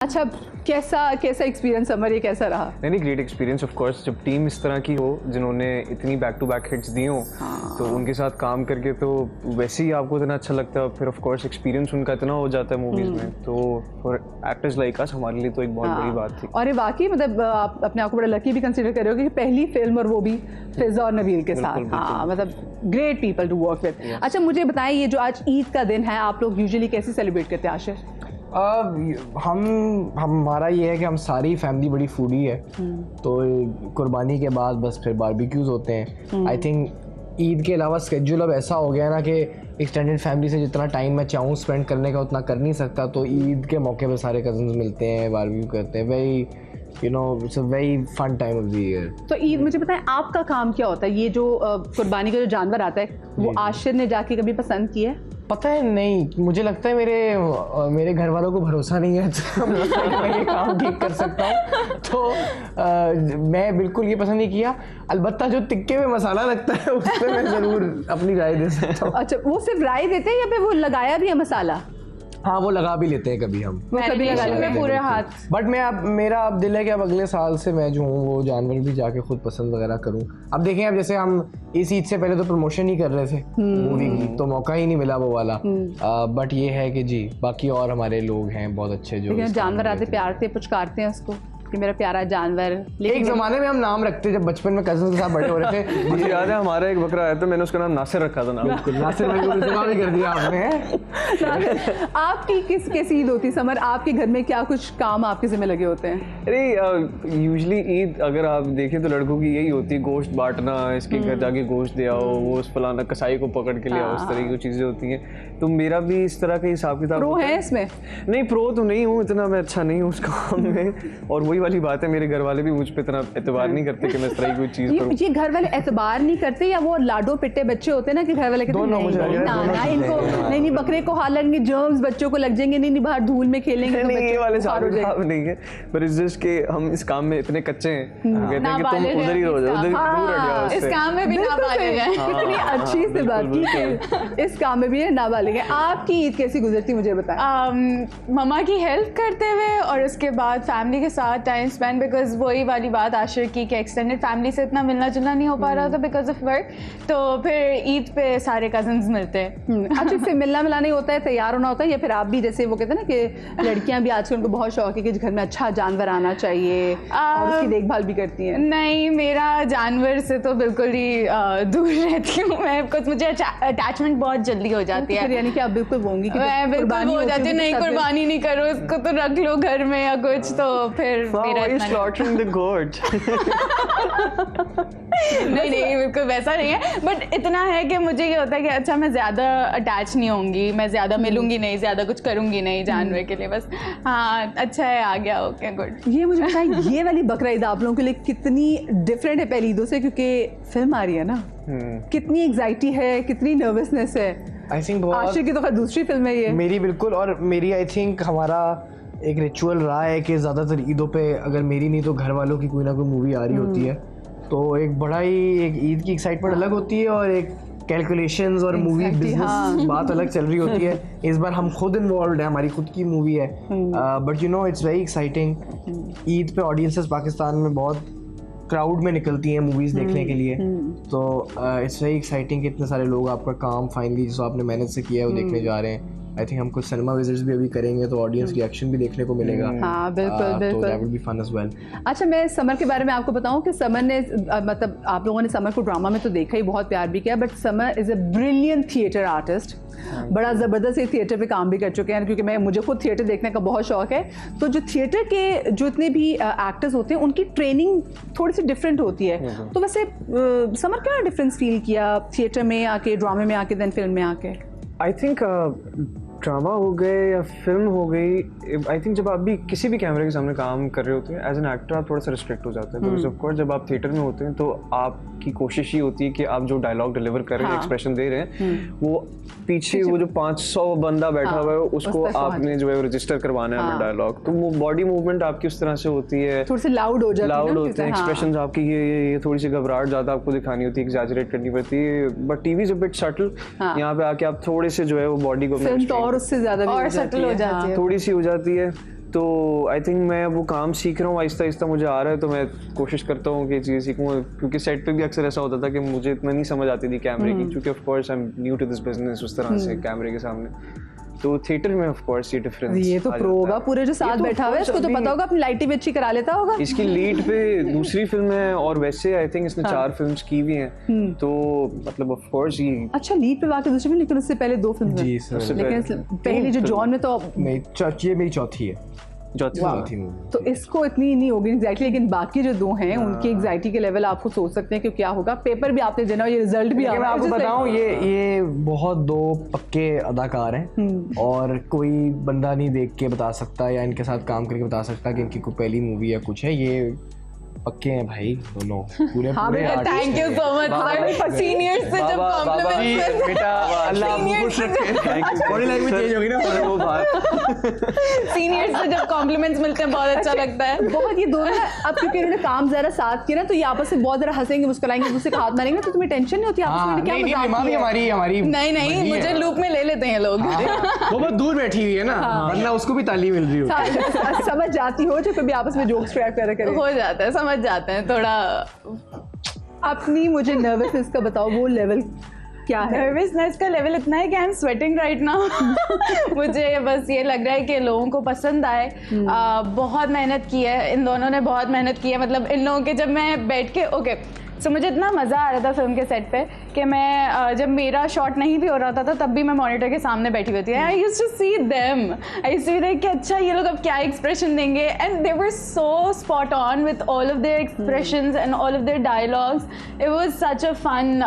अच्छा, कैसा experience summer, ये कैसा रहा? नहीं, ग्रेट एक्सपीरियंस ऑफ कोर्स। जब टीम इस तरह की हो जिन्होंने इतनी बैक टू बैक हिट्स दी हो तो उनके साथ काम करके तो वैसे ही आपको इतना अच्छा लगता है। फिर ऑफ कोर्स एक्सपीरियंस उनका इतना हो जाता है मूवीज में, तो फॉर एक्टर्स लाइक अस हमारे लिए तो एक बहुत बड़ी बात थी। और ये वाकई मतलब आप अपने आप को बड़ा लकी भी कंसीडर कर रहे हो कि पहली फिल्म और वो भी फिजा और नबील के साथ। हाँ, मतलब great people to work with. अच्छा, मुझे बताएं, ये जो आज ईद का दिन है, आप लोग यूजुअली कैसे सेलिब्रेट करते हैं आशिर? हमारा ये है कि हम सारी फैमिली बड़ी फूडी है, तो कुर्बानी के बाद बस फिर बारबेक्यूज होते हैं। आई थिंक ईद के अलावा स्केड्यूल अब ऐसा हो गया ना कि एक्सटेंडेड फैमिली से जितना टाइम मैं चाहूँ स्पेंड करने का उतना कर नहीं सकता, तो ईद के मौके पे सारे कजन्स मिलते हैं, बारबेक्यू करते हैं। Very it's a very fun time of the year. तो ईद, मुझे बताएं आपका काम क्या होता है? ये जो कुर्बानी का जो जानवर आता है वो आशिर ने जाके कभी पसंद किया है? पता है नहीं, मुझे लगता है मेरे घर वालों को भरोसा नहीं है तो मैं ये काम ठीक कर सकता हूँ, तो मैं बिल्कुल ये पसंद नहीं किया। अलबत्ता जो टिक्के में मसाला लगता है उस पर मैं ज़रूर अपनी राय दे सकता हूँ। अच्छा, वो सिर्फ राय देते हैं या फिर वो लगाया भी है मसाला? हाँ, वो लगा भी लेते हैं कभी, हम वो कभी लगा लेते हैं पूरे हाथ। बट मेरा अब दिल है कि अब अगले साल से मैं जो हूँ वो जानवर भी जाके खुद पसंद वगैरह करूँ। अब देखें, अब जैसे हम इस ईद से पहले तो प्रमोशन ही कर रहे थे मूवी की, तो मौका ही नहीं मिला वो वाला। बट ये है कि जी बाकी और हमारे लोग हैं बहुत अच्छे जो जानवर आते प्यार से पुचकारते हैं उसको कि मेरा प्यारा जानवर। लेकिन एक जमाने में हम नाम रखते, जब बचपन में कजन के साथ बड़े हो रहे थे। मुझे याद है हमारा एक बकरा आया था, मैंने उसका नाम नासिर रखा था। नासिर भी कर दिया आपने। आपकी किस ईद होती समर? आपके घर में क्या कुछ काम आपके जिम्मे लगे होते हैं? अरे यूजुअली ईद अगर आप देखें तो लड़कों की यही होती है, गोश्त बांटना, इसके घर जाके गोश्त ले आओ, वो उस फलाना कसाई को पकड़ के ले आओ, इस तरह की चीज़ें होती हैं। तो मेरा भी इस तरह का हिसाब किताब। प्रो है इसमें? नहीं, प्रो तो नहीं हूँ, इतना मैं अच्छा नहीं हूँ उस काम में। और वही वाली बात है, मेरे घर वाले भी मुझ पे इतना एतबार नहीं करते कि मैं इस तरह की कोई चीज़ करूँ। ये घर वाले एतबार नहीं करते या वो लाडो पिट्टे बच्चे होते हैं ना कि घर वाले कहते हैं ना इनको नहीं बकरे को हाल लगेंगे, जर्म्स बच्चों को लग जाएंगे, नहीं बाहर धूल में खेलेंगे। नहीं, ये वाले सारे नहीं है, पर इट्स जस्ट कि हम इस काम में इतने कच्चे हैं, कहते हैं कि तुम उधर ही रह जाओ, उधर दूर हट जाओ। इस काम में भी नाबालिग हैं। कितनी अच्छी सी बात की, इस काम में भी है नाबालिग है। आपकी ईद कैसी गुजरती मुझे बताएं? मम्मा की हेल्प करते हुए और उसके बाद फैमिली के साथ टाइम स्पेंड, बिकॉज वही वाली बात आशिर की कि एक्सटेंडेड फैमिली से इतना मिलना जुलना नहीं हो पा रहा था बिकॉज ऑफ वर्क, तो फिर ईद पे सारे कजन्स मिलते हैं। अच्छा, फिर मिलना मिलाना ही होता है, तैयार होना होता है, या फिर आप भी जैसे वो कहते हैं ना कि लड़कियां भी आजकल उनको बहुत शौक है कि घर में अच्छा जानवर आना चाहिए और उसकी देखभाल भी करती हैं? नहीं, मेरा जानवर से तो बिल्कुल ही दूर रहती हूँ मैं, बिकॉज मुझे अटैचमेंट बहुत जल्दी हो जाती है। यानी कि आप बिल्कुल होंगी कि मैं बिल्कुल हो जाती है, नहीं कुर्बानी नहीं करो इसको, तो रख लो घर में या कुछ, तो फिर मेरा slaughtering the goat। नहीं बिल्कुल वैसा नहीं है, बट इतना है कि मुझे ये होता है कि अच्छा मैं ज़्यादा अटैच नहीं होंगी, मैं ज़्यादा मिलूंगी नहीं, ज़्यादा कुछ करूंगी नहीं जानवर के लिए, बस हाँ अच्छा है, आ गया, ओके गुड। ये मुझे बताएं, ये वाली बकरा ईद आप लोगों के लिए कितनी डिफरेंट है पहली ईदों से, क्योंकि फिल्म आ रही है ना, कितनी एग्जाइटी है, कितनी नर्वसनेस है? आई थिंक बहुत। आशिर की तो खैर दूसरी फिल्म है ये मेरी, बिल्कुल। और मेरी आई थिंक हमारा एक रिचुअल रहा है कि ज़्यादातर ईदों पे अगर मेरी नहीं तो घर वालों की कोई ना कोई मूवी आ रही होती है, तो एक बड़ा ही एक ईद की एक्साइटमेंट अलग होती है और एक कैलकुलेशंस और मूवी बिजनेस बात अलग चल रही होती है। इस बार हम खुद इन्वॉल्व है, हमारी खुद की मूवी है, but you know it's very exciting. Eid पे ऑडियंसेस पाकिस्तान में बहुत क्राउड में निकलती हैं मूवीज़ देखने के लिए, तो इट्स वेरी एक्साइटिंग कि इतने सारे लोग आपका काम फाइनली जो आपने मेहनत से किया है वो देखने जा रहे हैं। आई थिंक हम कुछ सिनेमा विजिट्स भी अभी करेंगे तो ऑडियंस रिएक्शन भी देखने को मिलेगा। हाँ बिल्कुल बिल्कुल, तो that will be fun as well. अच्छा, मैं समर के बारे में आपको बताऊं कि समर ने मतलब आप लोगों ने समर को ड्रामा में तो देखा ही, बहुत प्यार भी किया, but summer is a brilliant theatre artist. बड़ा ज़बरदस्त थिएटर पे काम भी कर चुके हैं, क्योंकि मुझे खुद थिएटर देखने का बहुत शौक है। तो जो थिएटर के जो इतने भी एक्टर्स होते हैं उनकी ट्रेनिंग थोड़ी सी डिफरेंट होती है, तो वैसे समर क्या डिफरेंस फील किया थिएटर में आके, ड्रामे में आके, देन फिल्म में आके? आई थिंक ड्रामा हो गए या फिल्म हो गई, आई थिंक जब आप भी किसी भी कैमरे के सामने काम कर रहे होते हैं एज एन एक्टर, आप थोड़ा सा रिस्ट्रिक्ट हो जाते हैं। तो ऑफ कोर्स जब आप थिएटर में होते हैं तो आपकी कोशिश ही होती है कि आप जो डायलॉग डिलीवर कर रहे हैं, एक्सप्रेशन दे रहे हैं, वो पीछे वो जो 500 बंदा बैठा हुआ है उसको आपने जो है रजिस्टर करवाना है अपना डायलॉग, तो वो बॉडी मूवमेंट आपकी उस तरह से होती है, थोड़ी सी लाउड हो जाती है, लाउड होते हैं एक्सप्रेशंस आपकी, ये थोड़ी सी घबराहट ज़्यादा आपको दिखानी होती है, एग्जैजरेट करनी पड़ती है। But TV is a bit subtle, यहाँ पे आके आप थोड़े से जो है वो बॉडी को फिल्म तो और उससे ज़्यादा और सटल हो जाती है, थोड़ी सी हो जाती है। तो आई थिंक मैं वो काम सीख रहा हूँ आहिस्ता आहिस्ता, मुझे आ रहा है, तो मैं कोशिश करता हूँ कि चीज़ें सीखूँ, क्योंकि सेट पे भी अक्सर ऐसा होता था कि मुझे इतना नहीं समझ आती थी कैमरे की, क्योंकि of course I am new to this business उस तरह से कैमरे के सामने। तो थिएटर में ऑफ कोर्स ये डिफरेंस, ये तो प्रो होगा, पूरे जो साथ बैठा हुआ है इसको तो पता होगा अपनी लाइटें भी अच्छी करा लेता होगा। इसकी लीड पे दूसरी फिल्म है और वैसे आई थिंक इसने 4 फिल्म्स की भी हैं, तो मतलब ऑफ कोर्स ये अच्छा लीड पे वाकई दूसरी फिल्म, लेकिन उससे पहले 2 फिल्म जी सर, लेकिन पहली जो जॉन में तो ये मेरी चौथी है। चौथी मूवी। तो इसको इतनी नहीं होगी एग्जैक्टली, लेकिन बाकी जो 2 हैं उनकी एग्जाइटी के लेवल आपको सोच सकते हैं कि क्या होगा। पेपर भी आपने देना, ये रिजल्ट भी मैं आपको बताऊं, ये बहुत 2 पक्के अदाकार हैं और कोई बंदा नहीं देख के बता सकता या इनके साथ काम करके बता सकता कि इनकी कोई पहली मूवी या कुछ है। ये पक्के हैं भाई दोनों, पूरे पूरे thank you so much sir, seniors से जब कॉम्प्लीमेंट्स बेटा अल्लाह आपको खुश रखे। बॉडी लैंग्वेज चेंज होगी ना वो बात। सीनियर्स से जब कॉम्प्लीमेंट्स मिलते हैं बहुत अच्छा लगता है। बहुत ये दोनों अब क्योंकि इन्होंने काम जरा साथ किया ना, तो ये आपस में बहुत जरा हंसेंगे मुस्कुराएंगे, दूसरे का हाथ मारेंगे, तो तुम्हें टेंशन नहीं होती आपस में क्या मजाक किया? हमारी नहीं मुझे लूप में ले लेते हैं लोग। वो बहुत दूर बैठी हुई है ना, वरना उसको भी ताली मिल रही हो। समझ जाती हो जो कभी आपस में जोक्स ट्रैक करे हो जाता है, समझ जाते हैं थोड़ा। अपनी मुझे नर्वसनेस का बताओ, वो लेवल क्या है? नर्वसनेस का लेवल इतना है कि I am sweating right now. मुझे बस ये लग रहा है कि लोगों को पसंद आए। बहुत मेहनत की है इन दोनों ने, बहुत मेहनत की है। मतलब इन लोगों के जब मैं बैठ के सो मुझे इतना मज़ा आ रहा था फिल्म के सेट पे कि मैं जब मेरा शॉट नहीं भी हो रहा था तब भी मैं मॉनिटर के सामने बैठी हुई थी। I used to see them, I used to be like कि अच्छा ये लोग अब क्या एक्सप्रेशन देंगे, and they were so spot on with all of their expressions and all of their dialogues. It was such a fun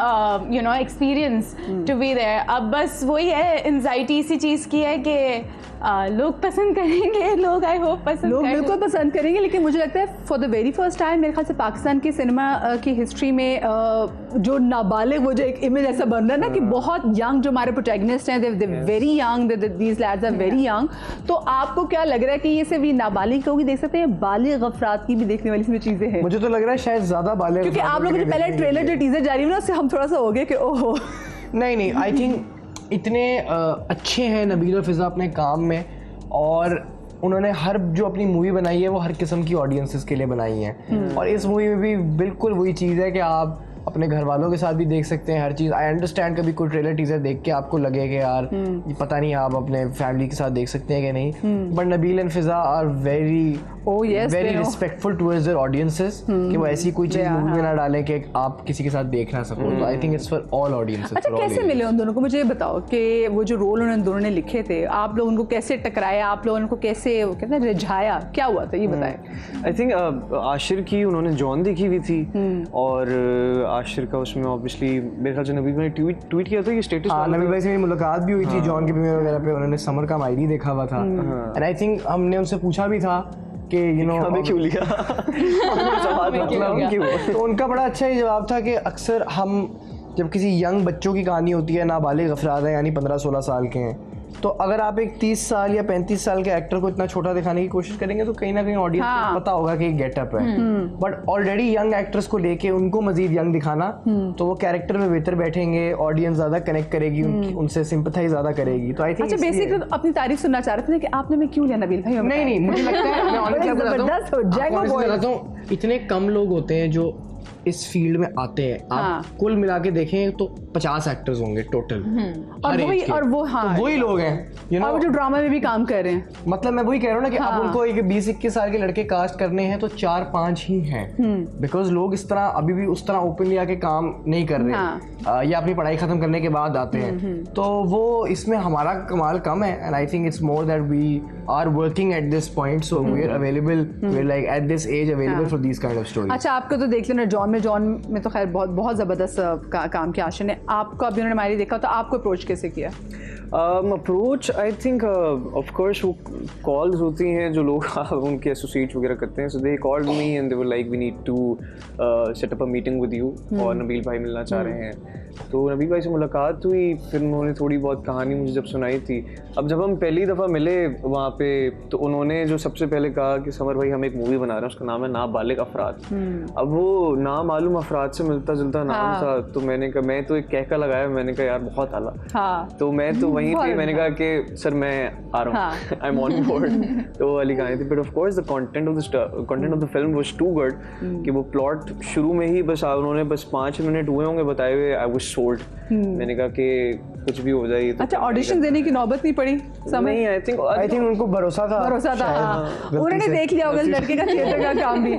you know experience to be there. अब बस वही है, एंजाइटी इसी चीज़ की है कि लोग पसंद करेंगे, लोग आई होप पसंद लोग बिल्कुल पसंद करेंगे, लेकिन मुझे लगता है for the very first time मेरे ख्याल से पाकिस्तान की सिनेमा की हिस्ट्री में जो नाबालिग, वो जो एक इमेज ऐसा बन रहा है ना कि बहुत यंग जो हमारे प्रोटैगनिस्ट हैं, they very young, these lads are very young. तो आपको क्या लग रहा है कि ये सिर्फ ये नाबालिग लोग ही देख सकते हैं, बालिग अफराद की भी देखने वाली इसमें चीज़ें हैं? मुझे तो लग रहा है शायद ज़्यादा बालिग, क्योंकि आप लोगों ने पहले ट्रेलर जो टीजर जारी हुआ ना उससे हम थोड़ा सा हो गए कि ओहो। नहीं आई थिंक इतने अच्छे हैं नबील और फिज़ा अपने काम में, और उन्होंने हर जो अपनी मूवी बनाई है वो हर किस्म की ऑडियंसेस के लिए बनाई है। और इस मूवी में भी बिल्कुल वही चीज़ है कि आप अपने घर वालों के साथ भी देख सकते हैं हर चीज़। आई अंडरस्टैंड कभी कोई ट्रेलर टीजर देख के आपको लगे कि यार ये पता नहीं आप अपने फैमिली के साथ देख सकते हैं कि नहीं, but Nabeel and Fiza are very respectful towards their audiences कि वो ऐसी कोई चीज़ मूवी में ना डालें कि आप किसी के साथ देख ना सको। तो आई think it's for all audiences. अच्छा कैसे मिले उन दोनों को, मुझे ये बताओ कि वो जो रोल उन्होंने दोनों ने लिखे थे, आप लोग उनको कैसे टकराया, आप लोगों को कैसे कहते हैं रिझाया, क्या हुआ था ये बताएं। आई थिंक आशिर की उन्होंने जॉन देखी हुई थी, और आशिर का उसमें ऑब्वियसली मेरे ख्याल से नबील भाई ट्वीट किया था ये स्टेटस। नबील भाई से मेरी मुलाकात भी हुई थी जॉन के प्रीमियर वगैरह पे, उन्होंने समर का मायरी देखा हुआ था, एंड आई थिंक हमने उनसे पूछा भी था कि यू नो हमें क्यों लिया। तो उनका बड़ा अच्छा ही जवाब था कि अक्सर हम जब किसी यंग बच्चों की कहानी होती है, नाबालिग अफराद हैं यानी 15-16 साल के हैं, तो अगर आप एक 30 साल या 35 साल के एक्टर को इतना छोटा दिखाने की कोशिश करेंगे तो कहीं ना कहीं ऑडियंस को पता होगा कि गेटअप है। बट ऑलरेडी यंग एक्टर्स को लेके उनको मजीद यंग दिखाना, तो वो कैरेक्टर में बेहतर बैठेंगे, ऑडियंस ज्यादा कनेक्ट करेगी, उनसे सिंपैथाइज ज्यादा करेगी। तो आई थिंक अच्छा बेसिकली अपनी तारीफ सुनना चाह रहे थे कि आपने मैं क्यों लिया नबील भाई? नहीं मुझे लगता है, मैं ऑनेस्टली बताता हूँ इतने कम लोग होते हैं जो इस फील्ड में आते हैं। आप कुल मिला के देखें तो 50 एक्टर्स होंगे टोटल, और वो वही लोग हैं और वो जो ड्रामा में भी काम कर रहे हैं। मतलब मैं वही कह रहा हूँ ना कि अब उनको एक 20-21 साल के लड़के कास्ट करने हैं तो 4-5 ही हैं, बिकॉज लोग इस तरह अभी भी उस तरह ओपनली आके काम नहीं कर रहे, या अपनी पढ़ाई खत्म करने के बाद आते हैं। तो वो इसमें हमारा कमाल कम है, and I think it's more that we are working at this point, so we are available, we are like at this age available for this kind of stories. अच्छा आपको तो देख लेना जॉन में तो खैर बहुत ज़बरदस्त काम किया आशिर ने। आपको अभी उन्होंने मायरी देखा तो आपको अप्रोच कैसे किया? Approach I think of course वो कॉल्स होती हैं जो लोग उनके एसोसिएट्स वगैरह करते हैं, so they called me and they were like we need to set up a meeting with you, और नबील भाई मिलना चाह रहे हैं। तो नबील भाई से मुलाकात हुई, फिर उन्होंने थोड़ी बहुत कहानी मुझे जब सुनाई थी। अब जब हम पहली दफ़ा मिले वहाँ पे तो उन्होंने जो सबसे पहले कहा कि समर भाई हम एक मूवी बना रहे हैं, उसका नाम है नाबालिग अफराद। अब वो नामालूम अफराद से मिलता जुलता नाम था, तो मैंने कहा, मैं तो एक कहका लगाया, मैंने कहा यार बहुत आला। तो मैं तो वहीं बहुत पे मैंने अच्छा। कहा कि सर मैं आ रहा हूँ, आई एम ऑन बोर्ड। तो वो वाली कहानी थी। But of course the content of the film was too good कि वो प्लॉट शुरू में ही बस उन्होंने बस 5 मिनट हुए होंगे बताए हुए, आई वाज सोल्ड। मैंने कहा कि कुछ भी हो जाए तो अच्छा, ऑडिशन देने की नौबत नहीं पड़ी समय? नहीं, आई थिंक आई थिंक उनको भरोसा था भरोसा था, शायद, हाँ। गलती उन्होंने से। देख लिया होगा इस लड़के का थिएटर का काम भी।